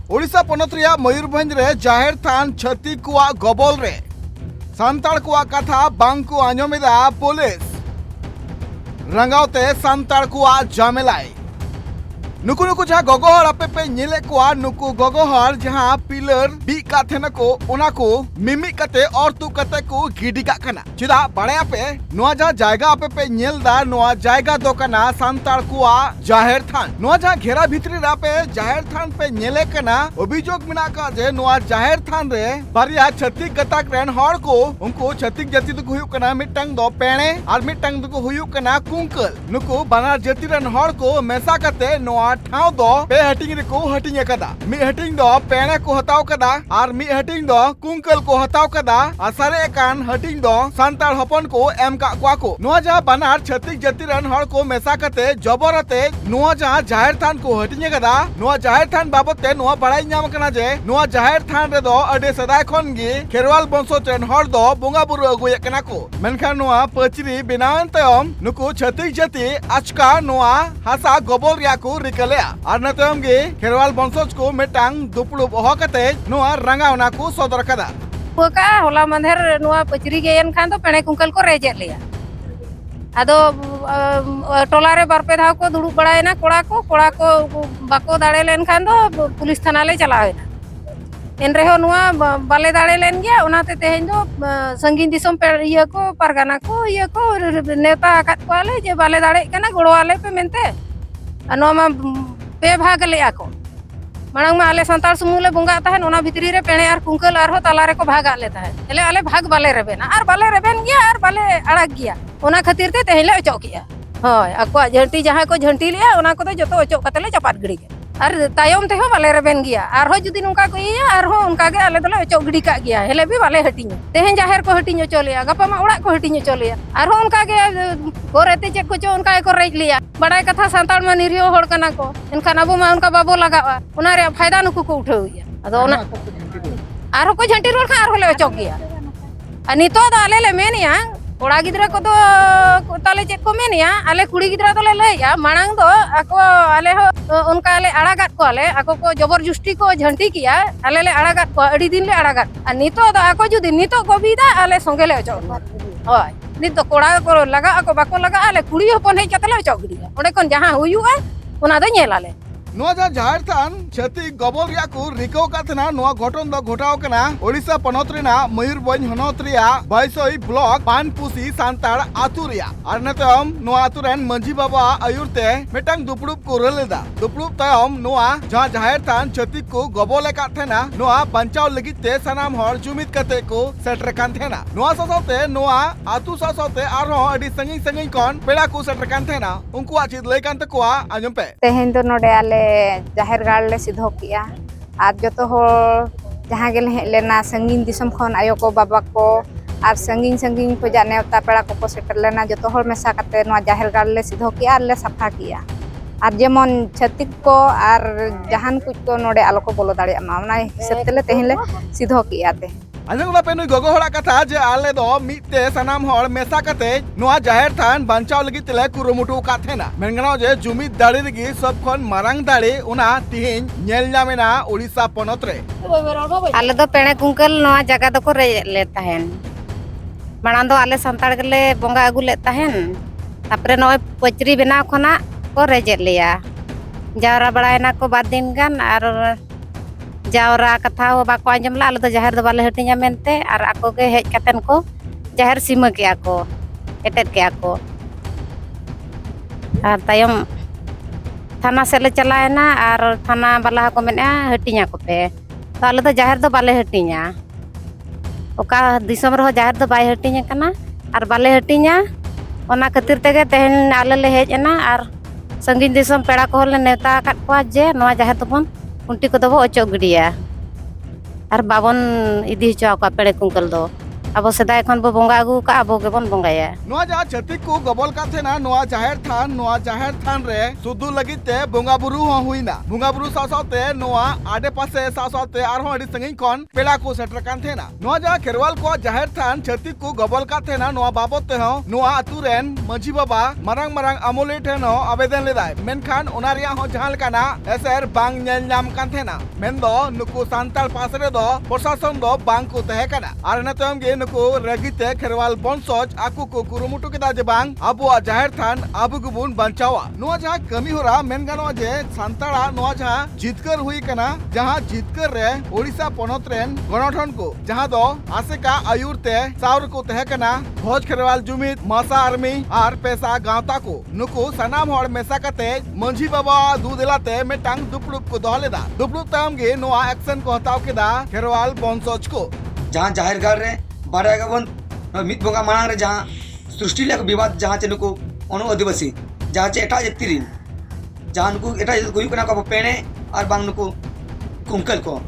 ओडिशा पनत रिया मयूरभंज रे जाहेर थान छत्तीक कुआ गबल रे सांताड़ कुआ कथा बांग को आंजमेदा पुलिस रंगावते सांताड़ कुआ जामेलाई नुकु नुकु जहाँ गगोहर आपे पे नेले कुआ नुकु गगोहर जहाँ पिलर बी काथेना को उना को मिमी कते और तू कते को गिडी का कना चिदा बड़े आपे नोआ जहाँ जायगा आपे पे नेलदा नोआ जायगा दो कना सांताड़ कुआ जाहेर थान नोआ जहाँ घेरा भितरी रापे जाहेर थान पे नेले कना अभियोग मिना का जे नोआ जाहेर थान रे बारिया छत्तीक गताक रेन हर को उनको छत्तीक जाति दो हुयु कना मिटंग दो पेणे और मिटंग दो हुयु कना कुंकल नुकु बानार जाति रेन हर को मेसा कते नोआ ठाव दो पे हटिंग रे को हटिंग कदा मी हटिंग दो पेणे को हताव कदा और मी हटिंग दो कुंकल को हताव कदा असरे कान हटिंग दो सांताड़ हपन को एम का क्वा को नोआ जहाँ बानार छत्तीक जाति रन हर को मेसा कते जबरते नोआ जहाँ जाहेर थान को हटिंग कदा नोआ जाहेर थान बाबते नोआ बड़ाई नाम कना जे नोआ जाहेर थान रे दो अडे सदाय खन गी खेरवाल बंशो ट्रेन हर दो बोंगा बुरु अगुय कना को मेनखान नोआ पचरी बनावन तयम नुकु छत्तीक जाति आचका नोआ हासा गबल रिया को और नतम गे खेरवाल बंशज को मेटांग दुपड़ुब हकते नोआ रंगावना को सदर कदा पोका होला मंधर नोआ पचरी गे एन खान तो पेणे कुंकल को रेजे लिया आदो टोला रे बारपे धाव को दुड़ुब बड़ायना कोड़ा को बाको दाड़े लेन खान दो पुलिस थाना ले चलावेना एन रेहो नोआ बाले दाड़े लेन गया उनाते तेहेन दो संगीन दिसम पे इया को परगाना को इया को नेता आकात को आले जे बाले दाड़े कना गोड़ो आले पे मेनते अनोमा पे भाग लिया को मांग में आले संताल सुमुले बुंगा तहन ओना भितरी रे पेणे आर कुंकल आर हो तालारे को भाग आले तहन एले आले भाग बाले रेबेना आर बाले रेबेन गया आर बाले अड़क गया ओना खातिर ते तेहले अचोक किया होय अको झंटी जहां को झंटी लिया ओना को तो जतो अचोक कतले चपाट गिड़ी के आर तायम ते हो बाले रेबेन गया आर हो जुदी नुका को इया आर हो उनका के आले दले अचोक गिड़ी का गया हेले भी बाले हटिኝ तेहन जाहेर को हटिኝ चलिया गपा मा उड़ा को हटिኝ चलिया आर हो उनका के गोरेते चेक को चो उनका को रेज लिया बड़ाई कथा सांताड़ में निरियो होड़ कना को इनखान अबो मा उनका बाबो लगावा उना रे फायदा नुकु को उठावया अदो उना आरो को झंटी रोड खा आरो ले अचोक गया अनितो द आले ले मेनिया कोड़ा गिद्रा को तो ताले चेक को मेनिया आले कुड़ी गिद्रा तो ले लेया मांग दो आको आले हो उनका आले अड़ागात को आले आको को जबरदस्ती को झंटी किया आले ले अड़ागात को अड़ी दिन ले अड़ागात नितो द आको जुदी नितो को बीदा आले संगे ले अचोक होय नित तो कोड़ा को लगा आको बाको लगा आले कुड़ी हपन हे कतले अचोक गिडिया ओडे कोन जहां हुयुआ ओना दो नेल आले नोआ जहाँ जाहेर थान छत्तीक गबल रिया को रिको काथना नोआ घटन दो घटाव कना ओडिशा पनत रिना मयूरभंज हनत रिया 22 ब्लॉक पानपुसी सांताड़ आतु रिया और नतम नोआ आतु रेन मंझी बाबा आयुरते मेटांग दुपड़ुब को रलेदा दुपड़ुब तयम नोआ जहाँ जाहेर थान छत्तीक को गबल काथना नोआ बंचाव लगित ते सनाम हर जुमित कते को सेटर कान थेना नोआ ससते नोआ आतु ससते आरो अडी संगी संगी कोन पेड़ा को सेटर कान थेना उनको आचित ले कान तकोआ आजम पे तेहेन तो नोडे आले जाहेर गाड़ ले सिधो किया और जो हो जहाँ गेल हेज लेना संगीन दिसम खन आयो को बाबा को और संगीन को नेवता पेड़ा को सेटर लेना जो हो मेसा कते नोआ जाहेर गाड़ ले सिधो किया और ले सफा किया और जेमन छत्तीक को और जहान कुछ को नोडे आलो को बोलो दाड़े मा हिसाब तेले तेहेन ले सिधो किया ते आजम पे नुई गगो हड़ा कथा जे आले दो मिते सनाम हड़ मेसा कते नोआ जाहेर थान बांचाव लगी तेले कुरुमुटु काथेना मेनगनाव जे जुमित दाड़ी रगी सब खन मारांग दाड़ी उना तिहिन नेल नामेना ओडिशा पनत रे आले दो पेणे कुंकल नोआ जगह दो को रे ले तहन मांग दो आले संताड़ गेले बोंगा अगु ले तहन तापरे नोय पचरी बनाव खना को रेजे लिया जावरा बड़ायना को बाद दिन गान और जावरा कथा हो बाको आंजमला आले तो जाहेर दो बाले हटिኛ मेनते और आको के हेज कतन को जाहेर सीमा किया को एटेट किया को और तायम थाना से ले चलायना और थाना बाला को मेना हटिኛ को पे तो आले तो जाहेर दो बाले हटिኛ ओका दिसम रहो जाहेर दो बाय हटिኛ कना और बाले हटिኛ ओना खातिर तेगे तेहन आले ले हेजना और संगीन दिसम पेड़ा को ले नेता काट को जे नोआ जाहेर तबन उंटी को दबो अचोक गिडिया और बाबन इदी हचो का पेड़े कुंकल दो अब सेदाय खन बो बोंगा आगू का अब गेबन बोंगाया नोआ जहाँ छत्तीक को गबल का थे ना नोआ जाहिर थान रे सुदू लगित ते बोंगा बुरु हो हुईना बोंगा बुरु सासाते नोआ आडे पासे सासाते आरहों अड़ी संगिन कौन पेड़ा को सेटर कान थे ना नोआ जहाँ खेरवाल को जाहिर थान छत्तीक को गबल का थे ना नोआ बाबत ते हो नोआ अतुरेन मंझी बाबा मरंग मरंग अमोले थे नो आवेदन लेदाय मेनखान ओनारिया हो जहाँ लकाना एसर बांग नेल नाम कान थे ना मेन दो नुकु सांताल पासरे दो प्रशासन दो बांग को तहे कना आर नतम गे नुकु रगिते खेरवाल बंसज आकु को कुरुमुटु केदा जे बांग आबुआ जाहिर थान आबु गुबुन बांचावा नोआ जहाँ कमी होरा मेन गानो जे सांताड़ा नोआ जहाँ जितकर हुई कना जहाँ जितकर रे ओडिशा पोनत रेन गणठन को जहाँ दो आसेका आयुरते साउर को तहे कना भोज खेरवाल जुमित मासा आर्मी आर पैसा गांवता को नुकु सनाम हड़ मेसा कते मंझी बाबा दू दिलाते मेटांग दुपड़ुप को दोहलेदा दुपड़ुप ताम गे नोआ एक्शन को हताव केदा खेरवाल बंसज को जहाँ जाहिर गार रे बाड़ा गबन मित बोंगा मांग रे जहाँ सृष्टि लेक विवाद जहाँ चे नुकु अनु आदिवासी जहाँ चे एटा जाति रिन जहाँ नुकु एटा जाति को हुई को पेणे और बांग नुकु कुंकल को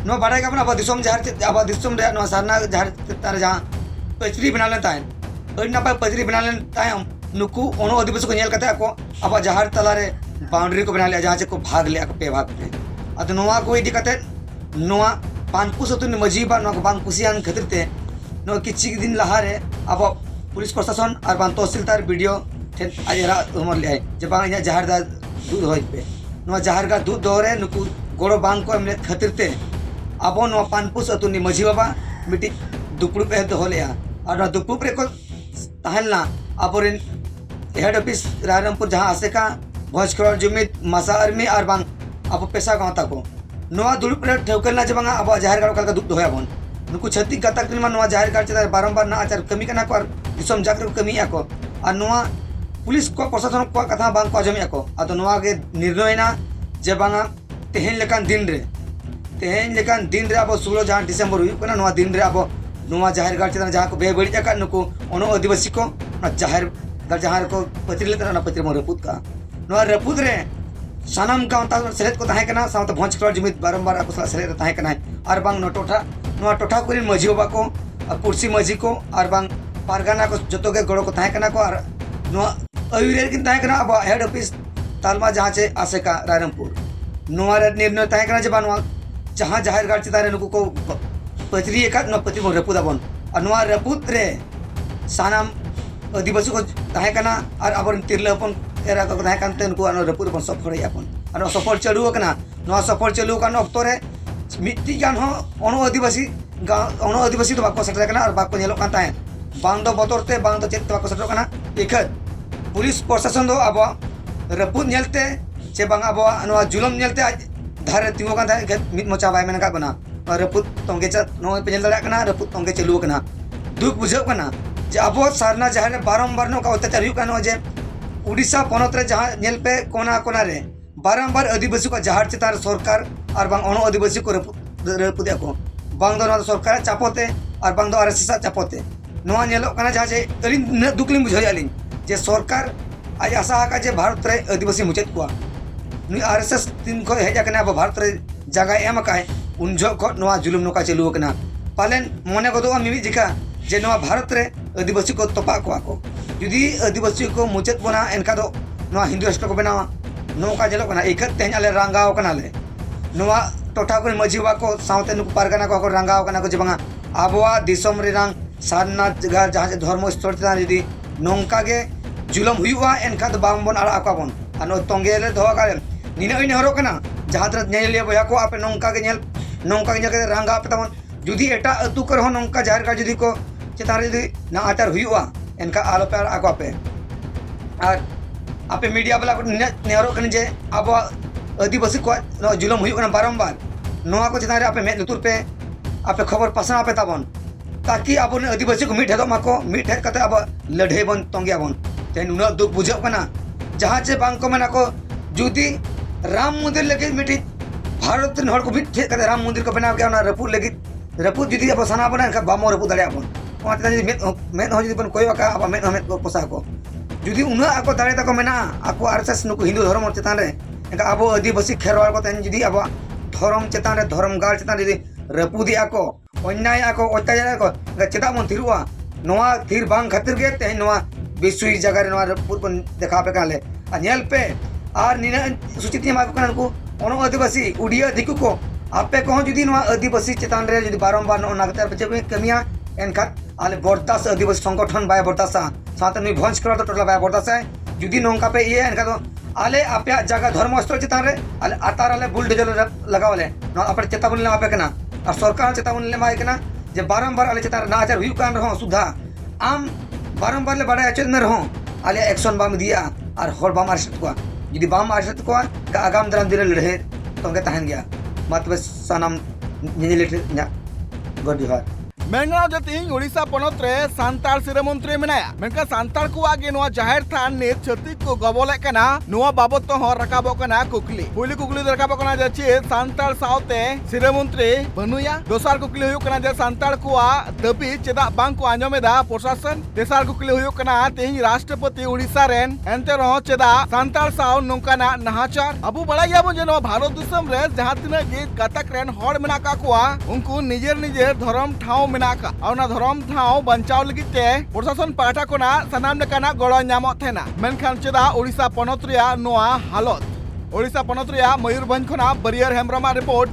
नो बाड़ा गबन अब दिसोम जहाँ चे अब दिसोम रे नो सारना जहाँ तार जहाँ पचरी बना लेता है अड़ी नापाय पचरी बना लेता है नुकु अनु आदिवासी को नेल कते को अब जहाँ तला रे बाउंड्री को बना लिया जहाँ चे को भाग लिया को पे भाग पे अत नोआ को इदी कते नोआ पानपुस अतु मजी बा नो बांग कुसियान खातिर ते नो किछि दिन लहा रे अब पुलिस प्रशासन और बांग तहसीलदार वीडियो ठेन आजरा हमर ले जे बांग या जहार दा दूध होय पे नो जहार का दूध दोरे नुकु गोड़ो बांग को हमले खातिर ते अब नो पानपुस अतु नि मजी बाबा मिटी दुपुड़ पे दो होले और नो दुपुड़ पे को तहलना अपोरिन हेड ऑफिस रायरंगपुर जहां आसे का भोजखोर जुमित मासा आर्मी और बांग अब पैसा गांवता को नोआ दुलुप रे ठेवकलना जे बांगा अब जाहिर गाड़ कलका दुप होया बन नुकु छत्ती गतक दिन नोआ जाहिर गाड़ चेता बारंबार ना आचार कमी कना को दिसम जाकर कमी आको और नोआ पुलिस को प्रशासन को कथा बांग को आजमी आको अतो नोआ के निर्णय ना जे बांगा तेहेन लेकान दिन रे अब 16 जहां डिसेंबर हुई कना नोआ दिन रे अब नोआ जाहिर गाड़ चेता जहां को बे बड़ी का नुकु अनु आदिवासी को जाहिर गाड़ जहां को पत्री लेता ना पत्री म रपुत का नोआ रपुत रे सानाम गांवता सेलेद को ताहे कना सावते भोजखोर जुमित बारंबार आको सला सेलेद ताहे कना आर बांग नो टोठा कोरिन मजी बाबा को कुर्सी मजी को आर बांग पारगाना को जतो के गड़ो को ताहे कना को आर नो अयुरेर किन ताहे कना अब हेड ऑफिस तालमा जहां चे आसेका रायरंगपुर नोआ रे निर्णय ताहे कना जे बानवा जहां जाहिर गाड़ चितारे नुकु को पचरी एका न पचरी म रपुदाबन और नोआ रपुत रे सानाम आदिवासी को ताहे कना आर अबन तिरलपन एरा को ताहे कानते नुकु अन रपुद बन सफर यापन अन सफर चलु कना नोआ सफर चलु कन अक्तो रे मिट्टी गान हो अनु आदिवासी तो बाको सेटर कना और बाको नेलो कान ताहे बांग दो बतरते बांग दो चेत बाको सेटर कना इखत पुलिस प्रशासन दो अब रपुद नेलते से बांग अब नोआ जुलम नेलते आज धारे तिंगो कान ताहे मिट मोचा बाय मेन का बना रपुद तोंगे च नो पेजल दड़ा कना रपुद तोंगे चलु कना दुख बुझो कना जे अब सारना जहां बारंबार नो का अत्याचार हुई कनो जे उड़ीसा पोनत रे जहां नेल पे कोना कोना रे बारंबार आदिवासी को जहार चितार सरकार और बांग अनु आदिवासी को रपुदिया को बांग दो सरकार चापोते और बांग दो आरएसएस चापोते नोआ नेलो कना जहां जे अली न दुखलिंग बुझायालिन जे सरकार आज आशा का जे भारत रे आदिवासी मुचेत को नुई आरएसएस तीन को हेजा कना अब भारत रे जगह एम का उन जो को नोआ जुलुम नोका चलु कना पालेन मने को दो मिमी जिका जे नोआ भारत रे आदिवासी को तोपा को जुदी आदिवासी को मुचेत बना एनका दो नोआ हिंदू राष्ट्र को बनावा नोका जलो कना इखत तेन आले रंगाव कना ले नोआ टोठा को मजीवा को सावते नुकु पारगाना को रंगाव कना को जबंगा आबवा दिसम रे रंग सारना जगह जहां धर्म स्थल ता यदि नोंका गे जुलम हुआ एनका दो बांग बन आड़ा आकाबन अनो तोंगे ले धोवा का निना इन हरो कना जहां तर नेल ले बया को आपे नोंका के नेल रंगा पे तमन जुदी एटा अतु कर हो नोंका जाहिर का जुदी को चेतार जुदी ना आचार हुआ एनका आलो पे आको पे और आपे मीडिया वाला को नेहरो कन जे अब आदिवासी को जुलम हुई बारंबार नोआ को चितारे आपे में लुतुर पे आपे खबर पासना पे ताबन ताकि अब आदिवासी को मिट हेदो माको मिट हेद कते अब लड़े बन तोंगे बन तेन उन दुख बुझो कना जहां चे बांग को मेना को जुदी राम मंदिर लगे मिटी भारत हर को मिट कते राम मंदिर को बनाव के रपुद लगे रपुद जुदी अब सना बना का बामो रपुद दाड़े अपन में हो जुदी बन कोई का अब में को पोसा को जुदी उन आको दाड़े तक मेना आको आरएसएस नुकु हिंदू धर्म चेतान रे एका अब आदिवासी खेरवाल को तेन जुदी अब धर्म चेतान रे धर्म गाड़ चेतान जुदी रपुदी आको अन्याय को अत्याचार को चेदा मन थिरुआ नोआ थिर बांग खातिर के ते नोआ विश्व जगह रे नोआ पूर्व देखा पे काले अनियल पे आर निना सूचित मा को को अनु आदिवासी उड़िया दिकु को आपे को जुदी नोआ आदिवासी चेतान रे जुदी बारंबार नो नागतर पे कमिया एनखा आले बर्दाश्त आदिवासी संगठन बाय बर्दाश्त साथ नुई भंज करा तो टोला बाय बर्दाश्त जुदी नोंका पे ये एनखा तो आले आपे जगह धर्मस्थल चेतान रे आले आतार आले बुलडोजर लगावले नो आपे चेतावनी ले आपे कना और सरकार चेतावनी ले माय कना जे बारंबार आले चेतान नाचार हुई कान रहो सुधा आम बारंबार ले बड़ा अचेत में रहो आले एक्शन बाम दिया और हर बाम आरसत को जुदी बाम आरसत को आगाम दराम दिन लड़े तो के तहन गया मत बस सनम निलेट न्या गड जोहार मेंगना जति ओडिशा पनत रे सांताल सिरे मंत्री मेनाया मेनका सांताल को आगे नोआ जाहिर थान ने छत्तीस को गबोले कना नोआ बाबत तो हर रकाबो कना कुकली पुली कुकली रकाबो कना जे सांताल साउते सिरे मंत्री बनुया दोसार कुकली हुयो कना जे सांताल को दबी चेदा बांग को आंजमेदा प्रशासन तेसार कुकली हुयो कना तेही राष्ट्रपति ओडिशा रेन एंते रहो चेदा सांताल साउ नोंकाना नहाचार अबु बड़ाइया बो जे नोआ भारत दिसम रे जहां तिना गे गातक रेन हर मेना का कोआ उनको निजेर धर्म ठाव मेनाका और धर्म ठाव बचाव लगिते प्रशासन पाटा कोना सनाम लेकाना गड़ो नामत थेना मेनखान चेदा ओडिशा पनत रिया नोआ हालत ओडिशा पनत रिया मयूरभंज खोना बरियर हेम्ब्रमा रिपोर्ट।